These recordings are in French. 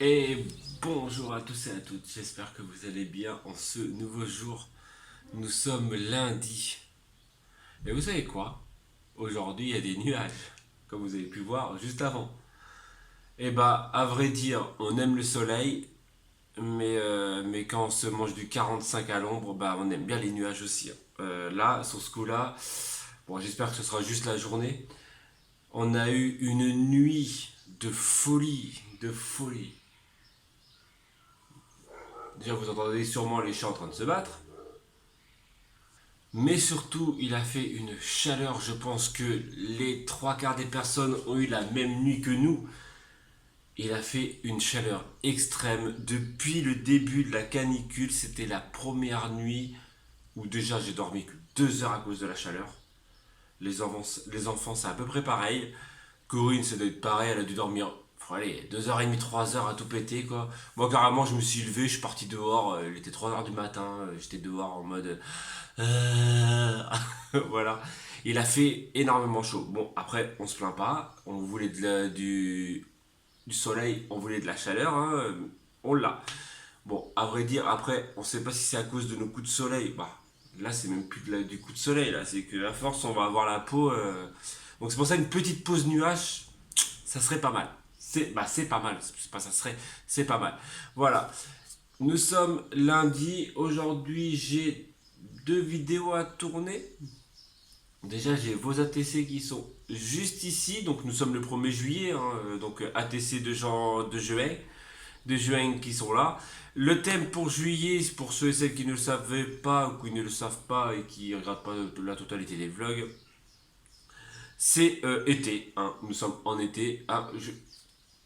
Et bonjour à tous et à toutes, j'espère que vous allez bien en ce nouveau jour. Nous sommes lundi. Et vous savez quoi? Aujourd'hui il y a des nuages, comme vous avez pu voir juste avant. Et bah, à vrai dire, on aime le soleil, mais quand on se mange du 45 à l'ombre, bah on aime bien les nuages aussi, hein. Là, sur ce coup-là, bon, j'espère que ce sera juste la journée. On a eu une nuit de folie, de folie. Déjà, vous entendez sûrement les chats en train de se battre. Mais surtout, il a fait une chaleur. Je pense que les trois quarts des personnes ont eu la même nuit que nous. Il a fait une chaleur extrême. Depuis le début de la canicule, c'était la première nuit où déjà j'ai dormi que 2 heures à cause de la chaleur. Les enfants, c'est à peu près pareil. Corinne, ça doit être pareil, elle a dû dormir, allez, 2h30, 3 heures à tout péter, quoi. Moi, carrément, je me suis levé, je suis parti dehors, il était 3 heures du matin, j'étais dehors en mode. Voilà. Il a fait énormément chaud. Bon, après, on se plaint pas, on voulait du soleil, on voulait de la chaleur, hein, on l'a. Bon, à vrai dire, après, on sait pas si c'est à cause de nos coups de soleil. Bah, là, c'est même plus du coup de soleil, là, c'est que à force, on va avoir la peau. Donc, c'est pour ça une petite pause nuage, ça serait pas mal. C'est pas mal, c'est pas ça serait, c'est pas mal. Voilà. Nous sommes lundi. Aujourd'hui, j'ai 2 vidéos à tourner. Déjà, j'ai vos ATC qui sont juste ici. Donc, nous sommes le 1er juillet, hein, donc ATC de juin qui sont là. Le thème pour juillet, pour ceux et celles qui ne le savaient pas ou qui ne le savent pas et qui ne regardent pas la totalité des vlogs, c'est été, hein. Nous sommes en été, hein.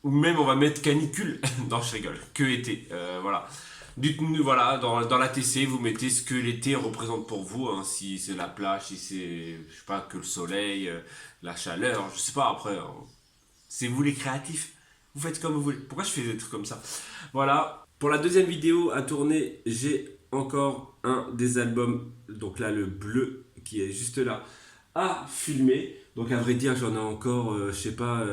Ou même on va mettre canicule. Non, je rigole, que été, voilà. Dites-nous, voilà, dans l'ATC, vous mettez ce que l'été représente pour vous, hein, si c'est la plage, si c'est, je sais pas, que le soleil, la chaleur, je sais pas, après, hein. C'est vous les créatifs, vous faites comme vous voulez. Pourquoi je fais des trucs comme ça? Voilà. Pour la deuxième vidéo à tourner, j'ai encore un des albums, donc là le bleu qui est juste là, à filmer. Donc à vrai dire, j'en ai encore, je sais pas,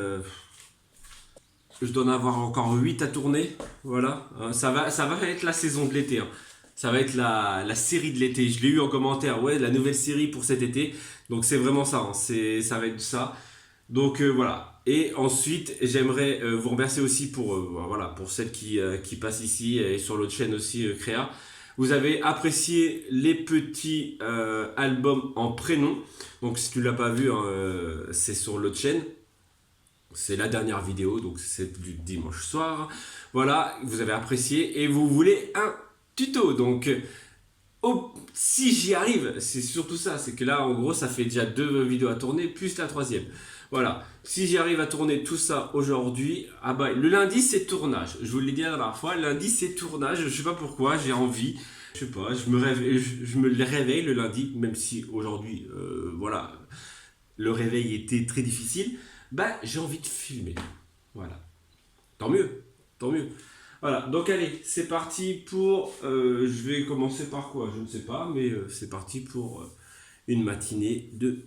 je dois en avoir encore 8 à tourner. Voilà. Ça va être la saison de l'été, hein. Ça va être la série de l'été. Je l'ai eu en commentaire. Ouais, la nouvelle série pour cet été. Donc c'est vraiment ça, hein. Ça va être ça. Donc voilà. Et ensuite, j'aimerais vous remercier aussi pour celles qui passent ici et sur l'autre chaîne aussi, Créa. Vous avez apprécié les petits albums en prénom. Donc si tu l'as pas vu, hein, c'est sur l'autre chaîne. C'est la dernière vidéo, donc c'est du dimanche soir. Voilà, vous avez apprécié et vous voulez un tuto. Donc, si j'y arrive, c'est surtout ça. C'est que là, en gros, ça fait déjà 2 vidéos à tourner, plus la troisième. Voilà, si j'y arrive à tourner tout ça aujourd'hui, ah bah, le lundi, c'est tournage. Je vous l'ai dit la dernière fois, lundi, c'est tournage. Je sais pas pourquoi, j'ai envie. Je sais pas, je me réveille le lundi, même si aujourd'hui, voilà, le réveil était très difficile. Bah, j'ai envie de filmer. Voilà. Tant mieux. Tant mieux. Voilà. Donc, allez, c'est parti pour. Je vais commencer par quoi? Je ne sais pas, mais c'est parti pour une matinée de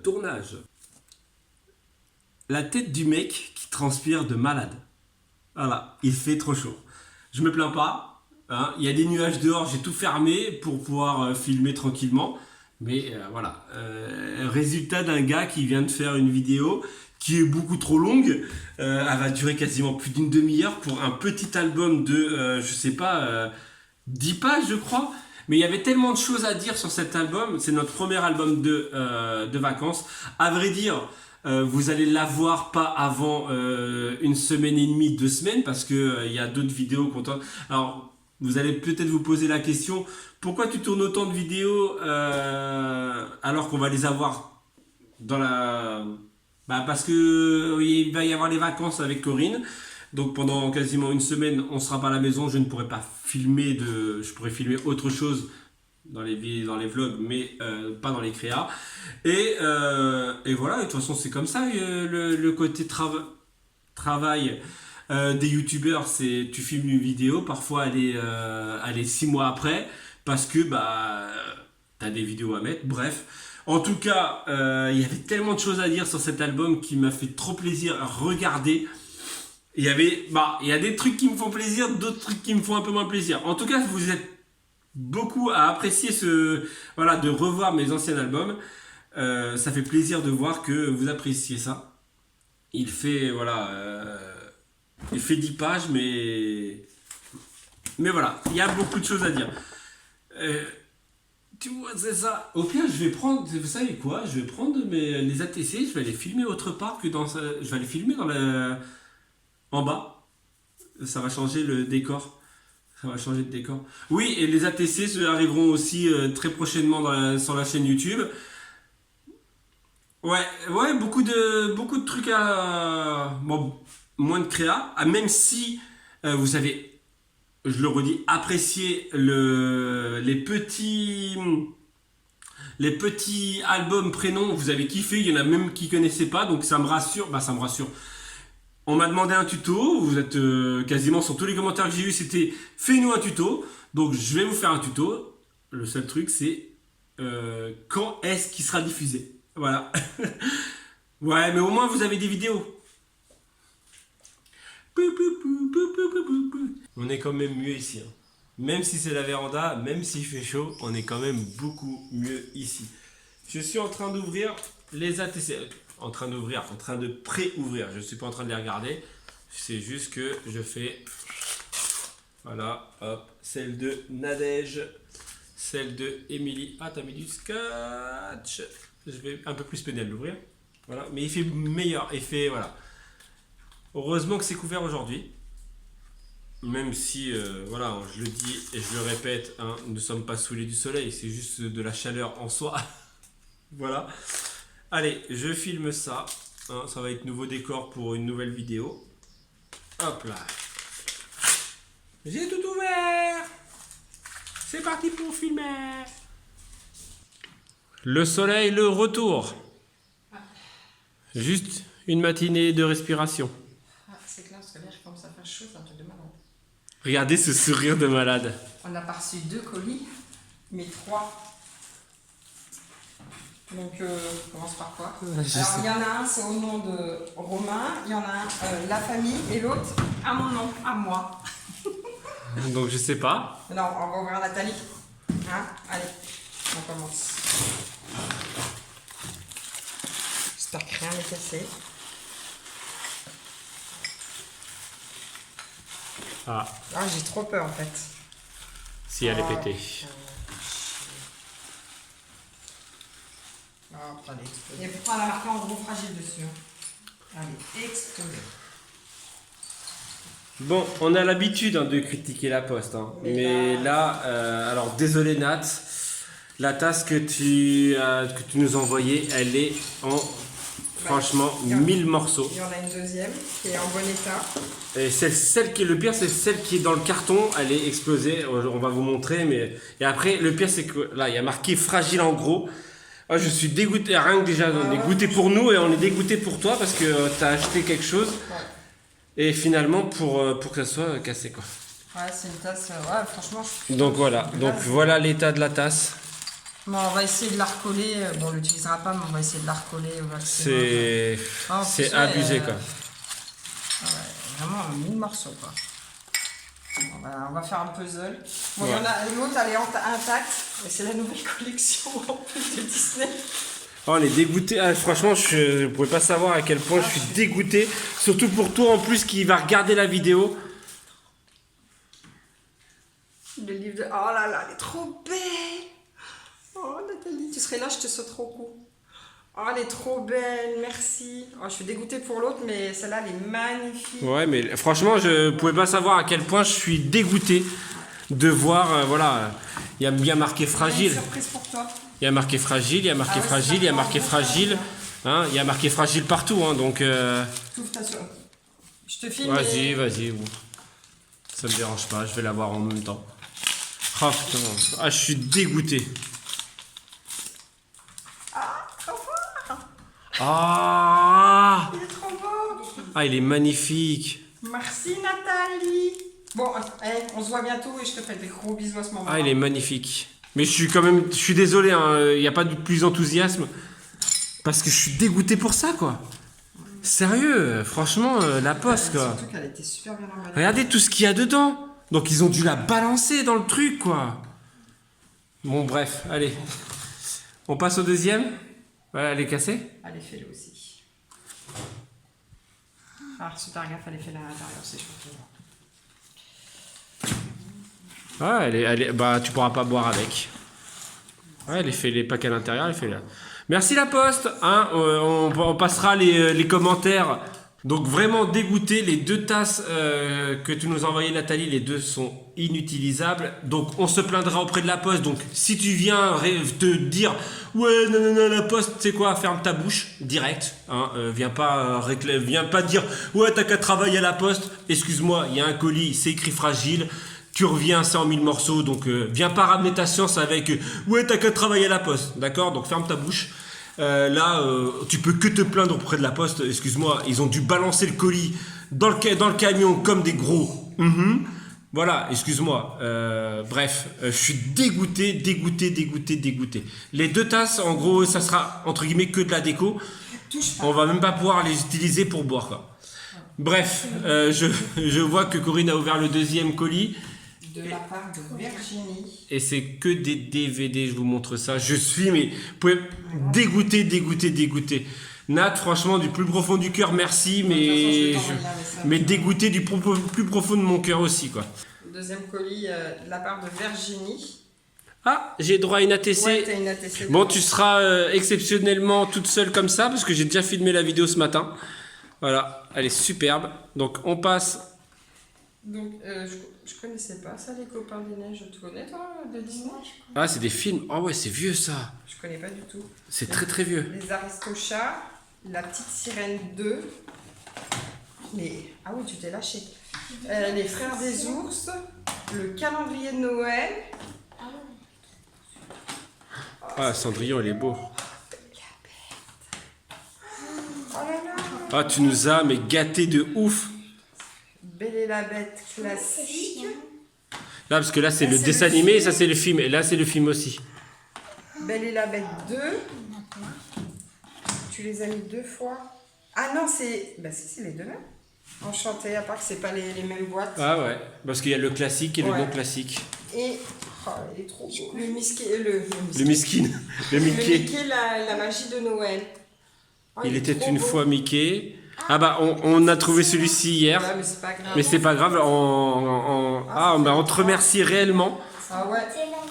tournage. La tête du mec qui transpire de malade. Voilà. Il fait trop chaud. Je me plains pas, hein. Il y a des nuages dehors, j'ai tout fermé pour pouvoir filmer tranquillement. Mais voilà. Résultat d'un gars qui vient de faire une vidéo qui est beaucoup trop longue. Elle va durer quasiment plus d'une demi-heure pour un petit album de, je sais pas, 10 pages, je crois. Mais il y avait tellement de choses à dire sur cet album. C'est notre premier album de vacances. À vrai dire, vous allez l'avoir pas avant une semaine et demie, 2 semaines, parce que il y a d'autres vidéos contentes. Alors, vous allez peut-être vous poser la question, pourquoi tu tournes autant de vidéos alors qu'on va les avoir dans la... Bah parce que il va y avoir les vacances avec Corinne. Donc pendant quasiment une semaine, on sera pas à la maison. Je ne pourrai pas filmer je pourrais filmer autre chose dans les vlogs, mais pas dans les créas. Et voilà. Et de toute façon, c'est comme ça le côté travail des youtubeurs. C'est tu filmes une vidéo, parfois elle est 6 mois après, parce que bah t'as des vidéos à mettre. Bref. En tout cas, il y avait tellement de choses à dire sur cet album qui m'a fait trop plaisir à regarder. Il y a des trucs qui me font plaisir, d'autres trucs qui me font un peu moins plaisir. En tout cas, vous êtes beaucoup à apprécier de revoir mes anciens albums. Ça fait plaisir de voir que vous appréciez ça. Il fait, il fait 10 pages, mais voilà, il y a beaucoup de choses à dire. Tu vois, c'est ça. Au pire, je vais prendre, vous savez quoi, je vais prendre les ATC, je vais les filmer autre part que je vais les filmer en bas. Ça va changer le décor. Ça va changer de décor. Oui, et les ATC arriveront aussi très prochainement sur la chaîne YouTube. Ouais, beaucoup de trucs à... Bon, moins de créa. Même si vous avez, je le redis, apprécié les petits albums prénoms, vous avez kiffé. Il y en a même qui ne connaissaient pas, donc ça me rassure. Ça me rassure. On m'a demandé un tuto, vous êtes quasiment sur tous les commentaires que j'ai eu, c'était fais-nous un tuto. Donc je vais vous faire un tuto. Le seul truc c'est quand est-ce qu'il sera diffusé. Voilà. Ouais, mais au moins vous avez des vidéos. On est quand même mieux ici. Hein. Même si c'est la véranda, même s'il fait chaud, on est quand même beaucoup mieux ici. Je suis en train d'ouvrir les ATC. En train de pré-ouvrir. Je ne suis pas en train de les regarder. C'est juste que je fais... Voilà, hop. Celle de Nadège. Celle de Émilie. Ah, t'as mis du scotch. Je vais un peu plus peiner à l'ouvrir. Voilà, mais il fait meilleur. Il fait, voilà. Heureusement que c'est couvert aujourd'hui. Même si, je le dis et je le répète, hein, nous ne sommes pas saoulés du soleil. C'est juste de la chaleur en soi. Voilà. Allez, je filme ça. Hein, ça va être nouveau décor pour une nouvelle vidéo. Hop là. J'ai tout ouvert. C'est parti pour filmer. Le soleil, le retour. Juste une matinée de respiration. Ah, c'est clair, parce que là, je commence à faire chaud, c'est un truc de malade. Regardez ce sourire de malade. On a pas reçu 2 colis, mais 3. Donc, on commence par quoi? Alors, il y en a un, c'est au nom de Romain. Il y en a un, la famille, et l'autre, à mon nom, à moi. Donc, je sais pas. Non, on va ouvrir Nathalie. Hein? Allez, on commence. J'espère que rien n'est cassé. Ah, J'ai trop peur, en fait. si elle est pétée. Allez, et pourquoi on a marqué en gros fragile dessus? Allez, explosé. Bon, on a l'habitude de critiquer la poste. Hein. Mais là, alors désolé Nat, la tasse que tu nous as envoyée, elle est en, franchement, 1000 morceaux. Il y en a une deuxième qui est en bon état. Et celle qui est le pire, c'est celle qui est dans le carton, elle est explosée, on va vous montrer. Et après, le pire, c'est que là, il y a marqué fragile en gros. Ah, je suis dégoûté, rien que déjà, on est dégoûté pour nous et on est dégoûté pour toi parce que tu as acheté quelque chose et finalement pour que ça soit cassé quoi. Ouais, c'est une tasse, franchement. Donc voilà l'état de la tasse. Bon, on va essayer de la recoller, bon on l'utilisera pas mais on va essayer de la recoller au maximum. C'est abusé quoi. Vraiment 1000 morceaux quoi. On va faire un puzzle. Bon, il y en a l'autre, elle est intacte. Et c'est la nouvelle collection en plus de Disney. Oh, on est dégoûté. Ah, franchement, je ne pouvais pas savoir à quel point je suis dégoûté. Surtout pour toi en plus qui va regarder la vidéo. Le livre de... Oh là là, elle est trop belle. Oh Nathalie, tu serais là, je te sauterai au cou. Oh, elle est trop belle, merci. Oh, je suis dégoûtée pour l'autre, mais celle-là, elle est magnifique. Ouais, mais franchement, je pouvais pas savoir à quel point je suis dégoûté de voir, il y a bien marqué fragile. Une surprise pour toi. Il y a marqué fragile, il y a marqué fragile, il y a marqué fragile. Hein, il y a marqué fragile partout, hein, donc... T'ouvres ta soeur. Je te filme. Vas-y. Ça me dérange pas, je vais l'avoir en même temps. Oh putain, je suis dégoûté. Ah, il est trop beau. Ah, il est magnifique. Merci Nathalie. Bon, on se voit bientôt et je te fais des gros bisous à ce moment-là. Ah, il est magnifique. Mais je suis désolé, il n'y a pas de plus d'enthousiasme. Parce que je suis dégoûté pour ça, quoi. Sérieux, franchement, la poste, quoi. Surtout qu'elle était super bien emballée. Regardez tout ce qu'il y a dedans. Donc ils ont dû la balancer dans le truc, quoi. Bon, bref, allez. On passe au deuxième. Voilà, elle est cassée. Allez, fais-le aussi. Ah, super gaffe, elle est faite à l'intérieur, c'est chouette. Ah, bah, tu pourras pas boire avec. Ouais, elle est fait les packs à l'intérieur, elle est fait là. Merci la poste, hein, on passera les commentaires. Donc vraiment dégoûté, les 2 tasses que tu nous as envoyées Nathalie, les 2 sont inutilisables. Donc on se plaindra auprès de la poste. Donc si tu viens te dire ouais non la poste c'est quoi, ferme ta bouche direct. Hein, viens pas dire ouais t'as qu'à travailler à la poste. Excuse-moi, il y a un colis, c'est écrit fragile. Tu reviens, c'est en 1000 morceaux, donc viens pas ramener ta science avec ouais t'as qu'à travailler à la poste, d'accord? Donc ferme ta bouche. Tu peux que te plaindre auprès de la poste, excuse-moi, ils ont dû balancer le colis dans le camion comme des gros. Voilà, excuse-moi. Bref, je suis dégoûté. Les 2 tasses, en gros, ça sera entre guillemets que de la déco. On va même pas pouvoir les utiliser pour boire, quoi. Bref, je vois que Corinne a ouvert le deuxième colis. De la part de Virginie. Et c'est que des DVD, je vous montre ça. Je suis, mais vous pouvez dégoûté. Nat, franchement, du plus profond du cœur, merci, mais dégoûté du plus profond de mon cœur aussi, quoi. Deuxième colis de la part de Virginie. Ah, j'ai droit à une ATC. Ouais, t'as une ATC. Bon, tu seras exceptionnellement toute seule comme ça, parce que j'ai déjà filmé la vidéo ce matin. Voilà, elle est superbe. Donc, on passe... Donc, je connaissais pas ça, les copains des neiges. Tu connais, toi, de Disney? Ah, c'est des films. Oh ouais, c'est vieux, ça. Je connais pas du tout. C'est très vieux. Les Aristochats, la petite sirène 2. Ah oui, tu t'es lâché. Les frères des ours, le calendrier de Noël. Ah, Cendrillon, il est beau. Oh là là. Ah, tu nous as mais gâtés de ouf. Belle et la Bête classique. Là, parce que là, c'est le dessin animé et ça, c'est le film. Et là, c'est le film aussi. Belle et la Bête 2. Tu les as mis 2 fois. Ah non, c'est... Bah si, c'est les 2 mêmes. Enchanté, à part que c'est pas les mêmes boîtes. Ah ouais, parce qu'il y a le classique et le Ouais. non classique. Et... Oh, il est trop beau. Le miskin. Le miskin, le Mickey. Le Mickey, la magie de Noël. Oh, Il est était trop une beau. fois Mickey. Ah bah, on a trouvé celui-ci hier. Ouais, mais c'est pas grave. Mais c'est pas grave, on te remercie réellement. Ah ouais.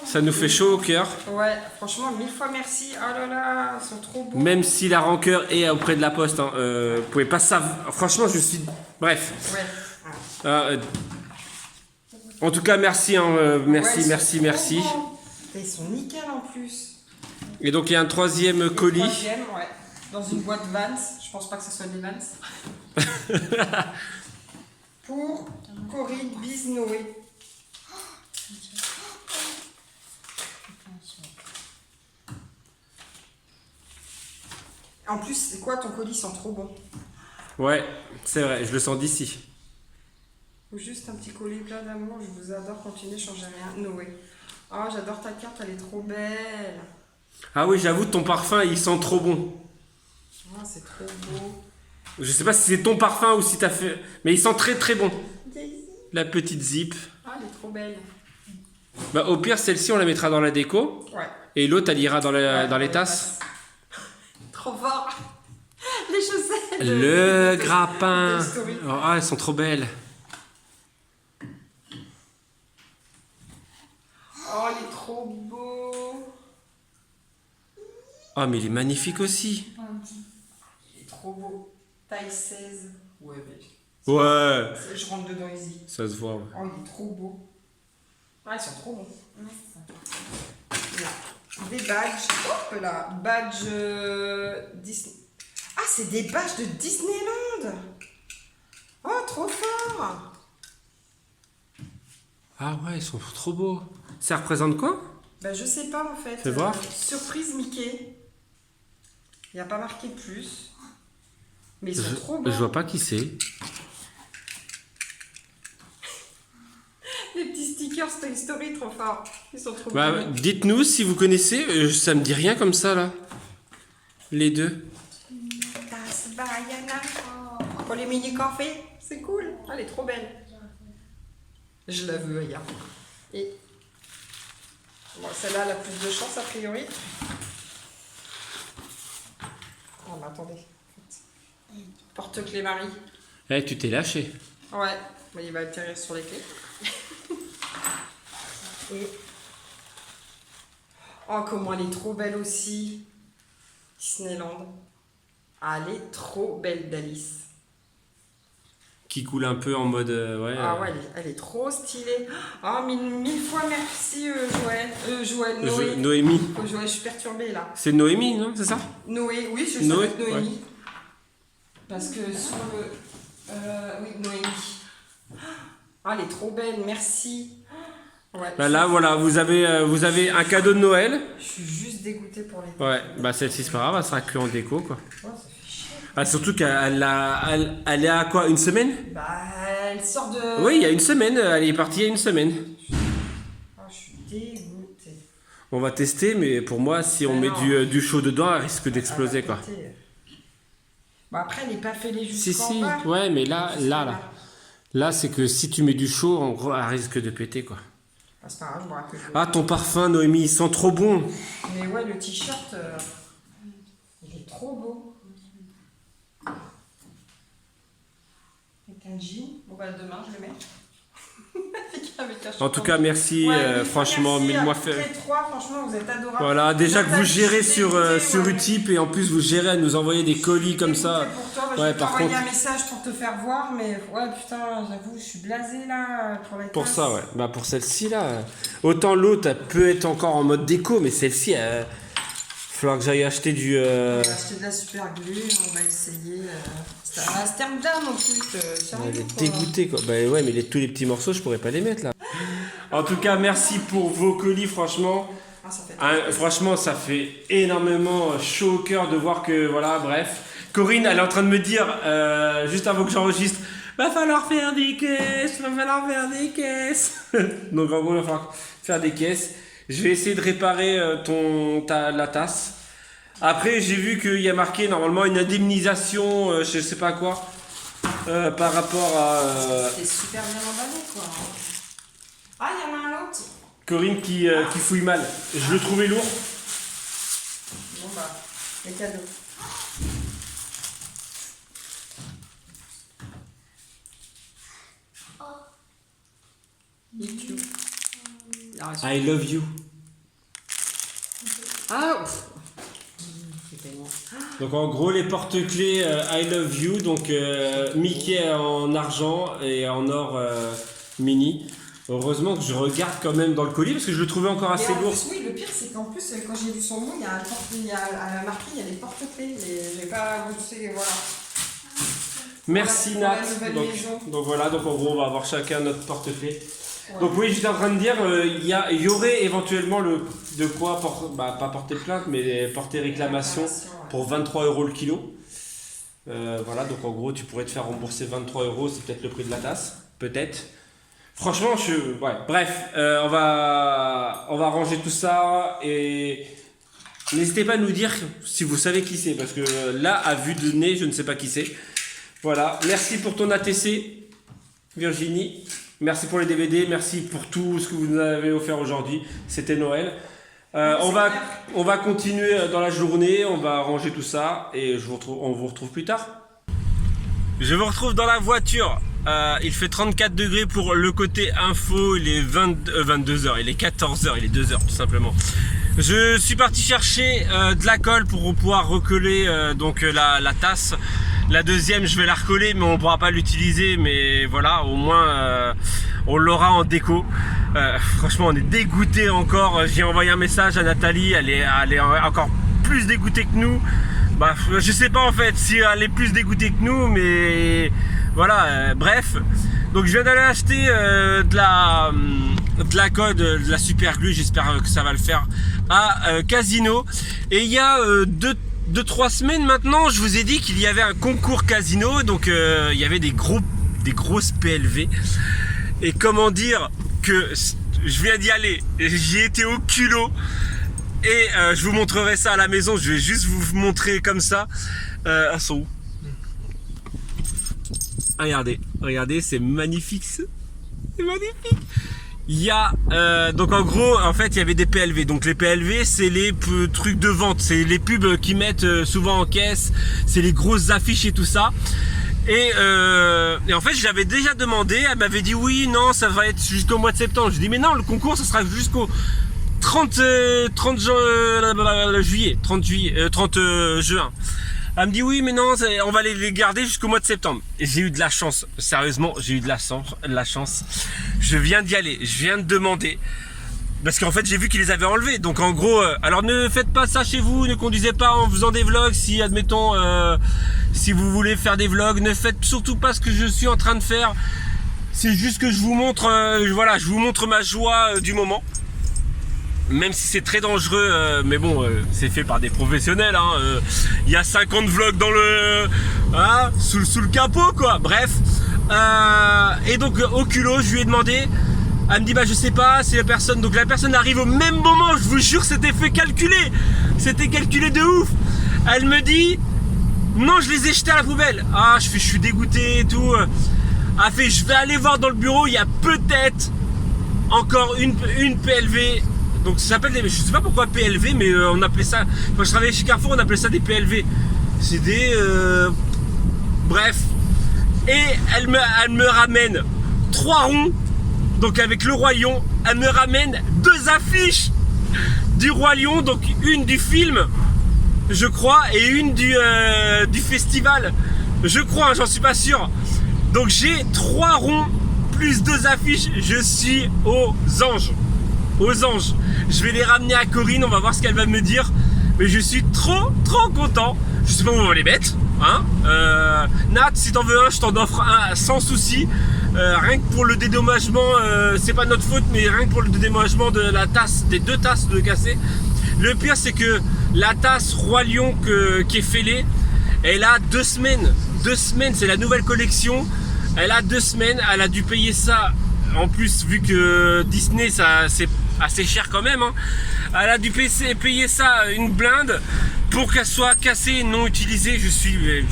Ça nous fait chaud au cœur. Ouais, franchement, 1000 fois merci. Oh là là, ils sont trop beaux. Même si la rancœur est auprès de la poste. Hein, vous pouvez pas savoir. Franchement, je suis... Bref. Ouais. En tout cas, merci. Hein, merci. Et ils sont nickel en plus. Et donc, il y a un troisième colis. Troisième, ouais. Dans une boîte Vans. Je pense pas que ce soit des Vans. Pour Corinne Bisnoé. En plus, c'est quoi, ton colis sent trop bon. Ouais, c'est vrai, je le sens d'ici. Ou juste un petit colis plein d'amour. Je vous adore, continuez, changez rien. Noé. Oh, j'adore ta carte, elle est trop belle. Ah oui, j'avoue, ton parfum, il sent trop bon. Oh, c'est trop beau. Je sais pas si c'est ton parfum ou si t'as fait... Mais il sent très bon. La petite zip. Ah, elle est trop belle. Bah, au pire, celle-ci, on la mettra dans la déco. Ouais. Et l'autre, elle ira dans Ouais, les tasses. Trop fort. Les chaussettes. Le grappin. Toy Story. Oh, ah, elles sont trop belles. Oh, il est trop beau. Oh, mais il est magnifique aussi. Il est trop beau. Taille 16. Ouais, mec. Ouais. Je rentre dedans easy. Ça se voit, ouais. Oh, il est trop beau. Ah, ils sont trop bons. Là. Des badges. Hop là. Badge Disney. Ah, c'est des badges de Disneyland. Oh, trop fort. Ah ouais, ils sont trop beaux. Ça représente quoi? Bah, je sais pas en fait. Fais voir. Surprise Mickey. Il n'y a pas marqué plus. Mais ils sont trop Je beaux. vois pas qui c'est. Les petits stickers Toy Story, trop forts. Ils sont trop Bah, beaux. dites-nous si vous connaissez. Ça me dit rien comme ça, là. Les deux. Das war ja nach mini café. C'est cool. Elle est trop belle. Je la veux, regarde. Et bon, celle-là, elle a plus de chance, a priori. Oh, mais attendez. Porte-clés Marie. Eh, tu t'es lâché. Ouais, mais il va atterrir sur les clés. Et... oh, comment elle est trop belle aussi. Disneyland. Ah, elle est trop belle d'Alice. Qui coule un peu en mode... ouais, ah ouais, elle est trop stylée. Ah, mille fois merci Joël. Noémie. Oh, Joël, je suis perturbée là. C'est Noémie, non? C'est ça? Noé, oui, je sais Noé, avec Noémie. ouais. Parce que sur le... oui, Noémie. Ah, elle est trop belle, merci. Ouais, Bah là, voilà, vous avez un cadeau de Noël. je suis juste dégoûtée pour les... Ouais, bah celle-ci, c'est pas grave, elle sera que en déco, quoi. Oh, ça fait chier. Ah, surtout qu'elle est à quoi? Une semaine? Bah, elle sort de... Oui, il y a une semaine, elle est partie il y a une semaine. Oh, je suis dégoûtée. On va tester, mais pour moi, si on Mais met non. du chaud dedans, elle risque d'exploser, Elle va quoi. péter. Bon, après, elle n'est pas fêlée Si, jusqu'en si, bas. ouais, mais là, c'est que si tu mets du chaud, en gros, elle risque de péter, quoi. Ah, c'est pas grave, je bois que de l'eau. Ah, ton parfum, Noémie, il sent trop bon. Mais ouais, le t-shirt, il est trop beau. Avec un jean. Bon, bah, demain, je le mets. Avec un En tout short. cas, merci, Ouais, franchement, merci mille-moi à toutes les trois, franchement, vous êtes adorables. Voilà, déjà que vous Nathalie, gérez je suis dégoûtée, sur ouais. Utip et en plus vous gérez à nous envoyer des colis comme ça. Pour toi, bah, je Ouais, vais par t'envoyer contre- un message pour te faire voir, mais ouais, putain, j'avoue, je suis blasée là pour la Pour tasse. ça, ouais. Bah pour celle-ci là, autant l'autre elle peut être encore en mode déco, mais celle-ci, il falloir que j'aille acheter du. On va acheter de la super glue, on va essayer. C'est un Amsterdam en plus, sérieux, Elle est quoi. dégoûtée quoi. Bah ouais, mais tous les petits morceaux, je pourrais pas les mettre là. En tout cas, merci pour vos colis, franchement. Ah, ça fait Hein, franchement, ça fait énormément chaud au cœur de voir que, voilà, bref. Corinne, elle est en train de me dire, juste avant que j'enregistre, va falloir faire des caisses, va falloir faire des caisses. Donc en gros, il va falloir faire des caisses. Je vais essayer de réparer la tasse. Après, j'ai vu qu'il y a marqué normalement une indemnisation, je sais pas quoi, par rapport à C'est super bien emballé, quoi. Ah, il y en a un autre. Corinne qui fouille mal. Je le trouvais lourd. Bon, bah, les cadeaux. Il est cute. Il a reçu. I love you. Ah, ouf. C'est tellement... Donc en gros les porte-clés I love you, donc Mickey en argent et en or mini. Heureusement que je regarde quand même dans le colis parce que je le trouvais encore assez Et en lourd. plus, oui, le pire, c'est qu'en plus, quand j'ai vu son nom, il y a un marqué, il y a des porte-clés. Et j'ai pas... Vous savez, voilà. Merci Pour la Nat. nouvelle Donc, maison. donc voilà, donc en gros on va avoir chacun notre porte-clés. Ouais. Donc oui, j'étais en train de dire, il y aurait éventuellement de quoi, pas porter plainte, mais porter réclamation Ouais. pour 23 € le kilo. Voilà, donc en gros tu pourrais te faire rembourser 23 €, c'est peut-être le prix de la tasse, peut-être. Franchement, ouais, bref, on va ranger tout ça et n'hésitez pas à nous dire si vous savez qui c'est, parce que là, à vue de nez, je ne sais pas qui c'est. Voilà, merci pour ton ATC, Virginie. Merci pour les DVD, merci pour tout ce que vous nous avez offert aujourd'hui. C'était Noël. On va continuer dans la journée, on va ranger tout ça et on vous retrouve plus tard. Je vous retrouve dans la voiture. Il fait 34 degrés pour le côté info, il est 22h, il est 14h, il est 2h tout simplement. Je suis parti chercher de la colle pour pouvoir recoller donc la tasse. La deuxième, je vais la recoller, mais on ne pourra pas l'utiliser. Mais voilà, au moins, on l'aura en déco. Franchement, on est dégoûté encore. J'ai envoyé un message à Nathalie. Elle est encore plus dégoûtée que nous. Bah, je sais pas en fait si elle est plus dégoûtée que nous, mais voilà. Bref, donc je viens d'aller acheter de la colle, de la super glue. J'espère que ça va le faire à Casino. Et il y a 2-3 semaines maintenant, je vous ai dit qu'il y avait un concours Casino, donc il y avait des grosses PLV. Et comment dire que je viens d'y aller, j'y étais au culot. Et je vous montrerai ça à la maison, je vais juste vous montrer comme ça. Elles sont où ? Regardez, regardez, c'est magnifique. C'est magnifique. Il y a donc en gros en fait il y avait des PLV. Donc les PLV c'est les trucs de vente, c'est les pubs qui mettent souvent en caisse, c'est les grosses affiches et tout ça. Et en fait je l'avais déjà demandé, elle m'avait dit oui non ça va être jusqu'au mois de septembre. Je dis mais non le concours ça sera jusqu'au 30 juillet. Elle me dit oui mais non on va les garder jusqu'au mois de septembre. Et j'ai eu de la chance, sérieusement j'ai eu de la chance. Je viens d'y aller, je viens de demander. Parce qu'en fait j'ai vu qu'ils les avaient enlevés. Donc en gros, alors ne faites pas ça chez vous, ne conduisez pas en faisant des vlogs. Si admettons, si vous voulez faire des vlogs, ne faites surtout pas ce que je suis en train de faire. C'est juste que je vous montre, voilà, je vous montre ma joie du moment. Même si c'est très dangereux, mais bon, c'est fait par des professionnels. Il y a 50 vlogs dans le, sous le capot, quoi. Bref. Et donc au culot, je lui ai demandé. Elle me dit bah je sais pas, c'est la personne. Donc la personne arrive au même moment. Je vous jure, c'était fait calculer. C'était calculé de ouf. Elle me dit non, je les ai jetés à la poubelle. Ah, je suis dégoûté et tout. Elle fait je vais aller voir dans le bureau. Il y a peut-être encore une PLV. Donc ça s'appelle je sais pas pourquoi PLV, mais on appelait ça, quand je travaillais chez Carrefour on appelait ça des PLV. C'est des bref. Et elle me ramène 3 ronds. Donc avec le Roi Lion, elle me ramène 2 affiches du Roi Lion. Donc une du film je crois et une du festival je crois, j'en suis pas sûr. Donc j'ai 3 ronds plus 2 affiches. Je suis aux anges. Aux anges. Je vais les ramener à Corinne, on va voir ce qu'elle va me dire. Mais je suis trop content. Je sais pas où on va les mettre. Nat, si t'en veux un, je t'en offre un sans souci. Rien que pour le dédommagement, c'est pas notre faute, mais rien que pour le dédommagement de la tasse, des 2 tasses de cassé. Le pire c'est que la tasse Roi Lion qui est fêlée, elle a 2 semaines. 2 semaines, c'est la nouvelle collection. Elle a 2 semaines, elle a dû payer ça. En plus, vu que Disney, ça c'est assez cher quand même. Elle a dû payer ça une blinde pour qu'elle soit cassée, non utilisée. Je suis...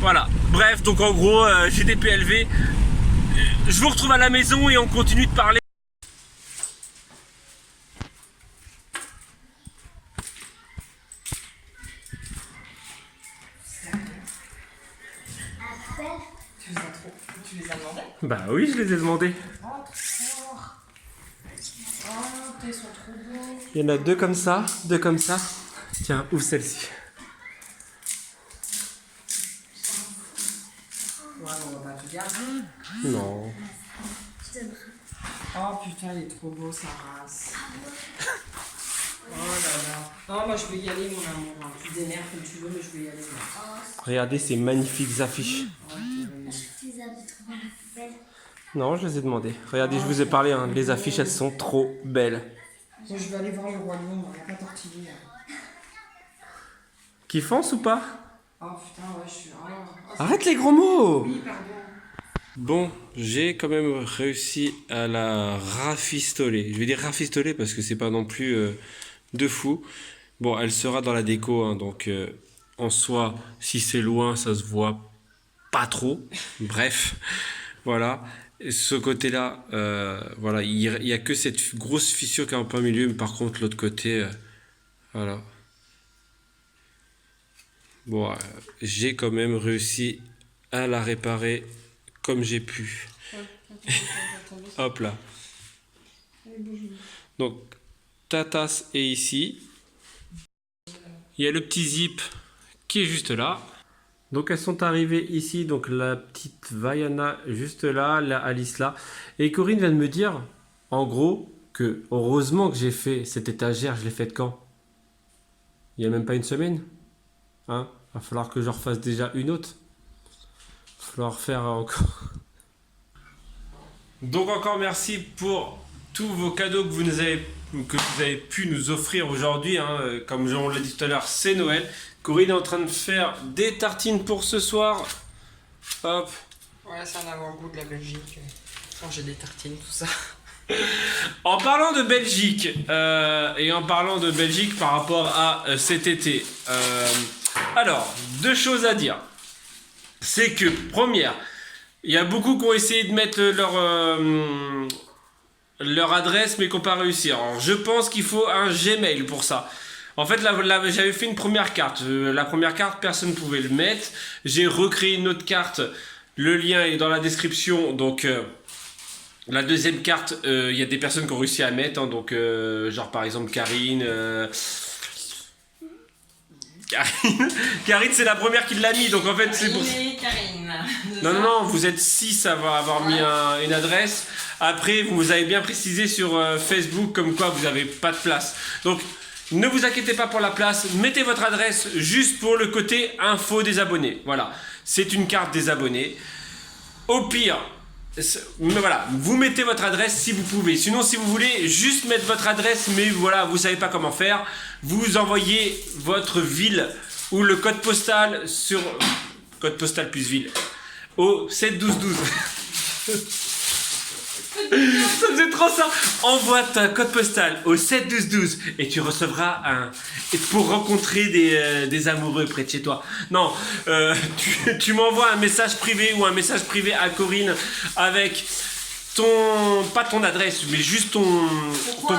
voilà. Bref, donc en gros, j'ai des PLV. Je vous retrouve à la maison et on continue de parler. Tu les as demandés? Bah oui, je les ai demandés. Oh, trop fort. Oh, ils sont trop beaux. Il y en a 2 comme ça, 2 comme ça. Tiens, ouvre celle-ci. Ouais, on va pas tout garder. Non. Oh putain, il est trop beau sa race. Oh là là. Non, moi je vais y aller, mon amour. Tu t'énerves comme tu veux, mais je vais y aller. Regardez ces magnifiques affiches. Non, je les ai demandées. Regardez, je vous ai parlé, les affiches, elles sont trop belles. Moi, je vais aller voir le Roi Lion, on n'a pas tortillé. Qui fonce ou pas? Oh putain, ouais, je suis... Arrête les gros mots! Oui, pardon. Bon, j'ai quand même réussi à la rafistoler. Je vais dire rafistoler parce que c'est pas non plus de fou. Bon, elle sera dans la déco, donc en soi, si c'est loin, ça se voit pas trop. Bref, voilà. Et ce côté-là, voilà, il y a que cette grosse fissure qui est en plein milieu, mais par contre, l'autre côté, voilà. Bon, j'ai quand même réussi à la réparer comme j'ai pu. Hop là. Donc, ta tasse est ici. Il y a le petit zip qui est juste là. Donc elles sont arrivées ici, donc la petite Vaiana juste là, la Alice là. Et Corinne vient de me dire, en gros, que heureusement que j'ai fait cette étagère, je l'ai faite quand? Il n'y a même pas une semaine. Va falloir que je refasse déjà une autre. Il va falloir faire encore. Donc encore merci pour tous vos cadeaux que vous avez pu nous offrir aujourd'hui. Comme on l'a dit tout à l'heure, c'est Noël. Corinne est en train de faire des tartines pour ce soir. Hop. Ouais, c'est un avant-goût de la Belgique. J'ai des tartines, tout ça. En parlant de Belgique, et en parlant de Belgique par rapport à cet été, alors, 2 choses à dire. c'est que, première, il y a beaucoup qui ont essayé de mettre leur adresse, mais qui n'ont pas réussi. Alors, je pense qu'il faut un Gmail pour ça. En fait, là, j'avais fait une première carte. La première carte, personne ne pouvait le mettre. J'ai recréé une autre carte. Le lien est dans la description. Donc, la deuxième carte, il y a des personnes qui ont réussi à mettre. Hein, donc, genre par exemple Karine. Karine, c'est la première qui l'a mis. Donc, en fait, c'est pour... Karine. Non, vous êtes 6 à avoir mis une adresse. Après, vous avez bien précisé sur Facebook comme quoi vous n'avez pas de place. Donc, ne vous inquiétez pas pour la place. Mettez votre adresse juste pour le côté info des abonnés. Voilà, c'est une carte des abonnés. Au pire, voilà, vous mettez votre adresse si vous pouvez. Sinon, si vous voulez juste mettre votre adresse, mais voilà, vous ne savez pas comment faire, vous envoyez votre ville ou le code postal sur... Code postal plus ville. Au 71212. Ça faisait trop ça. Envoie ta code postal au 71212 et tu recevras pour rencontrer des amoureux près de chez toi. Non, tu m'envoies un message privé ou un message privé à Corinne avec pas ton adresse, mais juste ton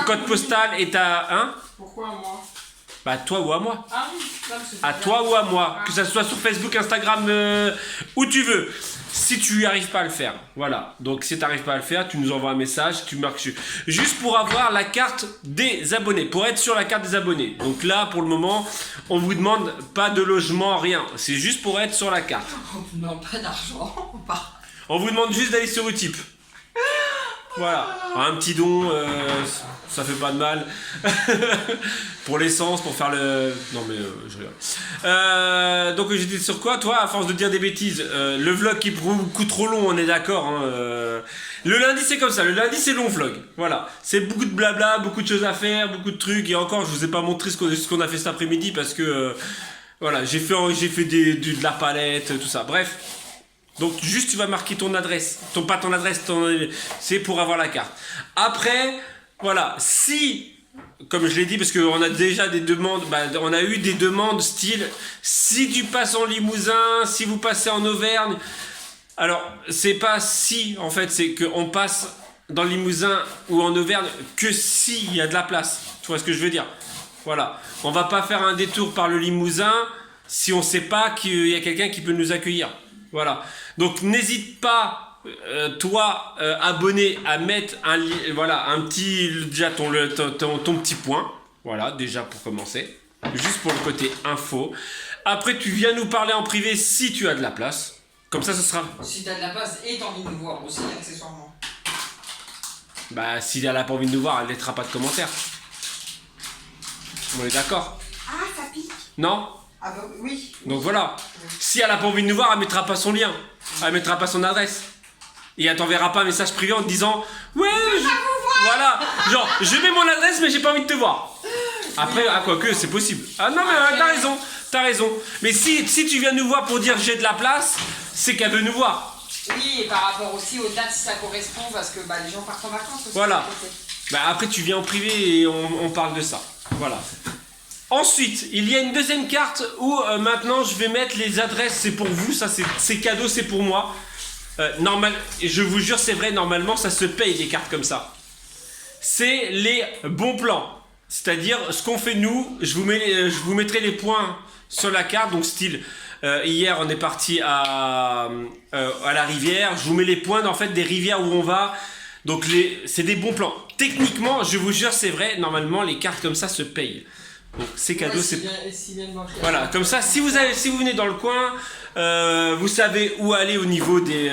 code postal et ta... Hein? Pourquoi moi? Bah, toi ou à moi. Ah oui, à toi ou à moi. Que ça soit sur Facebook, Instagram, où tu veux. Si tu n'y arrives pas à le faire. Voilà. Donc, si tu n'arrives pas à le faire, tu nous envoies un message, tu marques dessus. Juste pour avoir la carte des abonnés. Pour être sur la carte des abonnés. Donc là, pour le moment, on vous demande pas de logement, rien. C'est juste pour être sur la carte. On ne demande pas d'argent. On vous demande juste d'aller sur Utip. Voilà, un petit don, ça fait pas de mal. Pour l'essence, pour faire le... Non mais je rigole. Donc j'étais sur quoi, toi, à force de dire des bêtises, le vlog qui est beaucoup trop long, on est d'accord. Hein, le lundi c'est comme ça, le lundi c'est long vlog. Voilà, c'est beaucoup de blabla, beaucoup de choses à faire, beaucoup de trucs. Et encore, je vous ai pas montré ce qu'on a fait cet après-midi parce que... voilà, j'ai fait de la palette, tout ça. Bref. Donc juste tu vas marquer ton adresse, pas ton adresse, c'est pour avoir la carte. Après, voilà, si, comme je l'ai dit, parce qu'on a déjà des demandes, on a eu des demandes style, si tu passes en Limousin, si vous passez en Auvergne, alors c'est pas si, en fait, c'est qu'on passe dans le Limousin ou en Auvergne que s'il y a de la place, tu vois ce que je veux dire? Voilà, on va pas faire un détour par le Limousin si on sait pas qu'il y a quelqu'un qui peut nous accueillir. Voilà, donc n'hésite pas, toi, abonné, à mettre un petit, déjà ton petit point, voilà, déjà pour commencer, juste pour le côté info. Après, tu viens nous parler en privé si tu as de la place, comme ça, ce sera... Si tu as de la place et tu as envie de nous voir aussi, accessoirement. Bah, si elle n'a pas envie de nous voir, elle ne laissera pas de commentaires. On est d'accord? Ah, ça pique. Non? Ah bah oui. Donc voilà, si elle n'a pas envie de nous voir, elle mettra pas son lien, elle mettra pas son adresse. Et elle t'enverra pas un message privé en te disant ouais, voilà, genre je mets mon adresse mais j'ai pas envie de te voir. Après, quoique c'est possible. Ah non mais t'as raison. Mais si tu viens nous voir pour dire j'ai de la place, c'est qu'elle veut nous voir. Oui, et par rapport aussi aux dates si ça correspond, parce que les gens partent en vacances aussi. Voilà. Après tu viens en privé et on parle de ça. Voilà. Ensuite, il y a une deuxième carte où maintenant je vais mettre les adresses, c'est pour vous, ça c'est cadeau, c'est pour moi. Et je vous jure, c'est vrai, normalement ça se paye des cartes comme ça. C'est les bons plans. C'est-à-dire, ce qu'on fait nous, je vous mettrai les points sur la carte, donc style, hier on est parti à la rivière, je vous mets les points en fait des rivières où on va. Donc c'est des bons plans. Techniquement, je vous jure, c'est vrai, normalement les cartes comme ça se payent. Donc c'est cadeau, c'est... Voilà, comme ça, si vous venez dans le coin, vous savez où aller au niveau des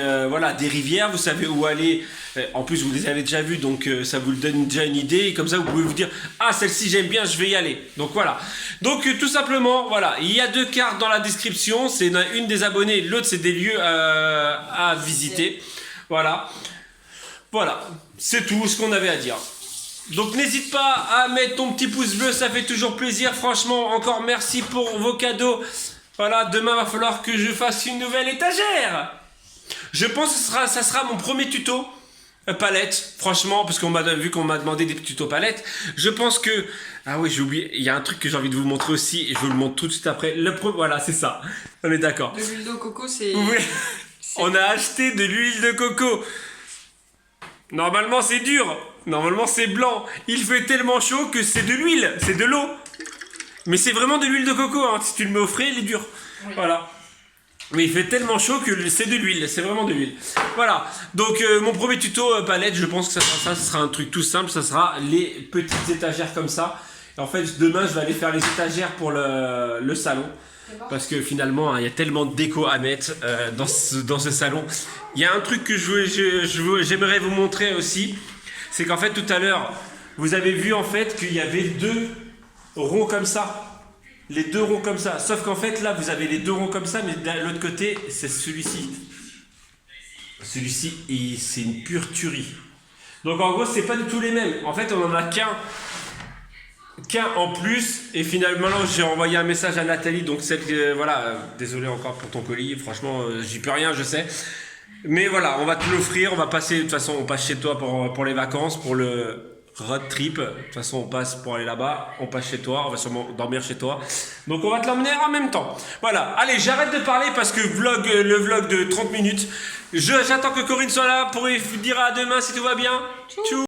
rivières, vous savez où aller, en plus vous les avez déjà vues, donc ça vous donne déjà une idée, et comme ça vous pouvez vous dire, ah celle-ci j'aime bien, je vais y aller. Donc voilà, donc tout simplement, voilà, il y a 2 cartes dans la description, c'est une des abonnés, l'autre c'est des lieux à visiter, voilà, c'est tout ce qu'on avait à dire. Donc n'hésite pas à mettre ton petit pouce bleu, ça fait toujours plaisir. Franchement, encore merci pour vos cadeaux. Voilà, demain va falloir que je fasse une nouvelle étagère. Je pense que ça sera mon premier tuto. palettes, franchement, parce qu'on m'a vu qu'on m'a demandé des tutos palettes. Je pense que... Ah oui, j'ai oublié, il y a un truc que j'ai envie de vous montrer aussi, et je vous le montre tout de suite après. Voilà, c'est ça, on est d'accord. De l'huile de coco, c'est... Oui, on a acheté de l'huile de coco. Normalement, c'est dur. Normalement, c'est blanc. Il fait tellement chaud que c'est de l'huile, c'est de l'eau. Mais c'est vraiment de l'huile de coco, hein. Si tu le mets au frais, il est dur. Oui. Voilà. Mais il fait tellement chaud que c'est de l'huile, c'est vraiment de l'huile. Voilà, donc mon premier tuto palette, je pense que ça sera un truc tout simple, ça sera les petites étagères comme ça. Et en fait, demain, je vais aller faire les étagères pour le salon. Parce que finalement, il y a tellement de déco à mettre dans ce salon. Il y a un truc que j'aimerais vous montrer aussi, c'est qu'en fait, tout à l'heure, vous avez vu en fait qu'il y avait 2 ronds comme ça. Les 2 ronds comme ça. Sauf qu'en fait, là, vous avez les 2 ronds comme ça, mais de l'autre côté, c'est celui-ci. Celui-ci, c'est une pure tuerie. Donc, en gros, c'est pas du tout les mêmes. En fait, on en a qu'un en plus. Et finalement, j'ai envoyé un message à Nathalie. Donc, celle que, voilà, désolé encore pour ton colis. Franchement, j'y peux rien, je sais. Mais voilà, on va te l'offrir. On va passer, de toute façon, on passe chez toi pour les vacances, pour le road trip. De toute façon, on passe pour aller là-bas, on passe chez toi, on va sûrement dormir chez toi. Donc on va te l'emmener en même temps. Voilà, allez, j'arrête de parler parce que le vlog de 30 minutes. J'attends que Corinne soit là pour lui dire à demain si tout va bien. Tchou.